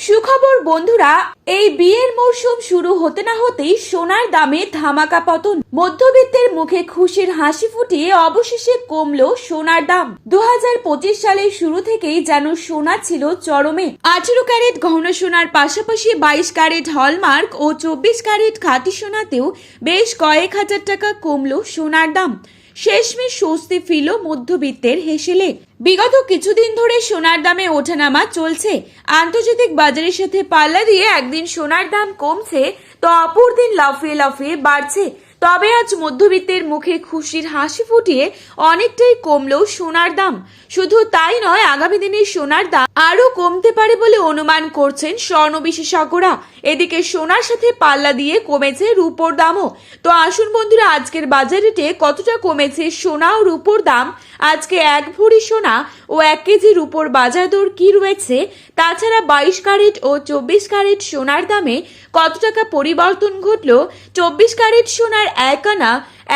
সুখবর বন্ধুরা, এই বিয়ের মরশুম শুরু হতে না হতেই সোনার দামে ধামাকা পতন। মধ্যবিত্তের মুখে খুশির হাসি ফুটিয়ে অবশেষে কমলো সোনার দাম। 2025 সালের শুরু থেকেই যেন সোনা ছিল চরমে। 18 ক্যারেট গহন সোনার পাশাপাশি 22 ক্যারেট হলমার্ক ও 24 ক্যারেট খাঁটি সোনাতেও বেশ কয়েক হাজার টাকা কমলো সোনার দাম। শেষমেশ স্বস্তি ফিরল মধ্যবিত্তের হেসেলে। বিগত কিছুদিন ধরে সোনার দামে ওঠানামা চলছে। আন্তর্জাতিক বাজারের সাথে পাল্লা দিয়ে একদিন সোনার দাম কমছে তো অপর দিন লাফিয়ে লাফিয়ে বাড়ছে। তবে আজ মধ্যবিত্তের মুখে খুশির হাসি ফুটিয়ে অনেকটাই কমলো সোনার দাম। শুধু তাই নয়, আগামী দিনে সোনার দাম আরো কমতে পারে বলে অনুমান করছেন স্বর্ণ বিশেষজ্ঞরা। এদিকে সোনার সাথে পাল্লা দিয়ে কমেছে রূপোর দামও। তো আসুন বন্ধুরা, আজকের বাজার রেটে কতটা কমেছে সোনা ও রূপোর দাম, আজকে 1 ভরি সোনা ও 1 কেজি রূপোর বাজার দর কি রয়েছে, তাছাড়া 22 ক্যারেট ও 24 ক্যারেট সোনার দামে কত টাকা পরিবর্তন ঘটলো, 24 ক্যারেট সোনার 1 আনা,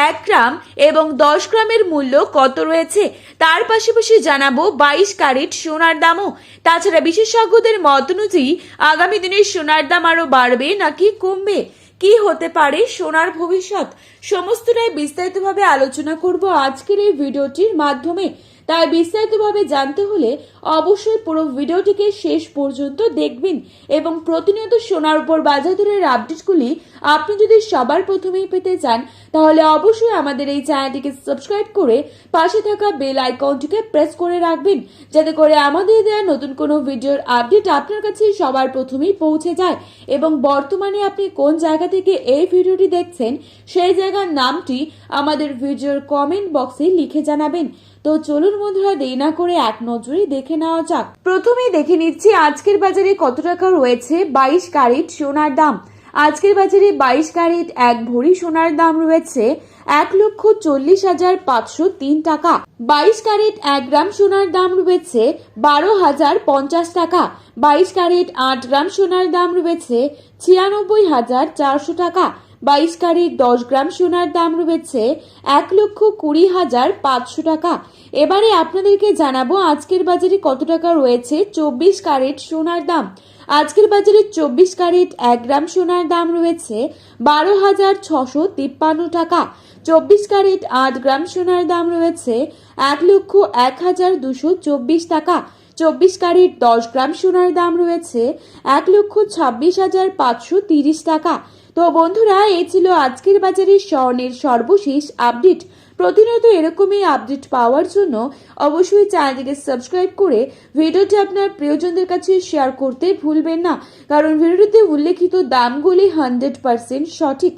1 গ্রাম এবং 10 গ্রামের মূল্য কত রয়েছে, তার পাশাপাশি জানাবো 22 ক্যারেট সোনার দামও। তাছাড়া বিশেষজ্ঞদের মত অনুযায়ী আগামী দিনে সোনার দাম আরো বাড়বে নাকি কমবে, কি হতে পারে সোনার ভবিষ্যৎ, সমস্তটাই বিস্তারিতভাবে আলোচনা করব আজকের এই ভিডিওটির মাধ্যমে। তাই বিস্তারিতভাবে জানতে হলে অবশ্যই পুরো ভিডিওটিকে শেষ পর্যন্ত দেখবেন এবং প্রতিনিয়ত সোনার উপর বাজার দরের আপডেটগুলি আপনি যদি সবার প্রথমেই পেতে চান তাহলে অবশ্যই আমাদের এই চ্যানেলটিকে সাবস্ক্রাইব করে পাশে থাকা বেল আইকনটিকে প্রেস করে রাখবেন, যাতে করে আমাদের দেওয়া নতুন কোনো ভিডিওর আপডেট আপনার কাছে সবার প্রথমেই পৌঁছে যায়। এবং বর্তমানে আপনি কোন জায়গা থেকে এই ভিডিওটি দেখছেন সেই জায়গার নামটি আমাদের ভিডিওর কমেন্ট বক্সে লিখে জানাবেন। তো চলুন বন্ধুরা, দেরি না করে এক নজরে দেখে নেওয়া যাক। প্রথমেই দেখে নিচ্ছি আজকের বাজারে কত টাকা রয়েছে 22 ক্যারেট সোনার দাম। আজকের বাজারে 22 ক্যারেট 1 ভরি সোনার দাম রয়েছে 1,40,503 টাকা। 22 ক্যারেট 1 গ্রাম সোনার দাম রয়েছে 12,050 টাকা। 22 ক্যারেট 8 গ্রাম সোনার দাম রয়েছে 96,400 টাকা। 22 ক্যারেট 10 গ্রাম সোনার দাম রয়েছে 1,20,500 টাকা। এবারে আপনাদেরকে জানাবো আজকের বাজারে কত টাকা রয়েছে 24 ক্যারেট সোনার দাম। আজকের বাজারে 24 ক্যারেট 1 গ্রাম সোনার দাম রয়েছে 12,653 টাকা। 24 ক্যারেট 8 গ্রাম সোনার দাম রয়েছে 1,01,224 টাকা। 24 ক্যারেট 10 গ্রাম সোনার দাম রয়েছে 1,26,530 টাকা। তো বন্ধুরা, এই ছিল আজকের বাজারে স্বর্ণের সর্বশেষ আপডেট। প্রতিনিয়ত এরকমই আপডেট পাওয়ার জন্য অবশ্যই চ্যানেলটিকে সাবস্ক্রাইব করে ভিডিওটি আপনার প্রিয়জনদের কাছে শেয়ার করতে ভুলবেন না, কারণ ভিডিওতে উল্লেখিত দামগুলি 100% সঠিক।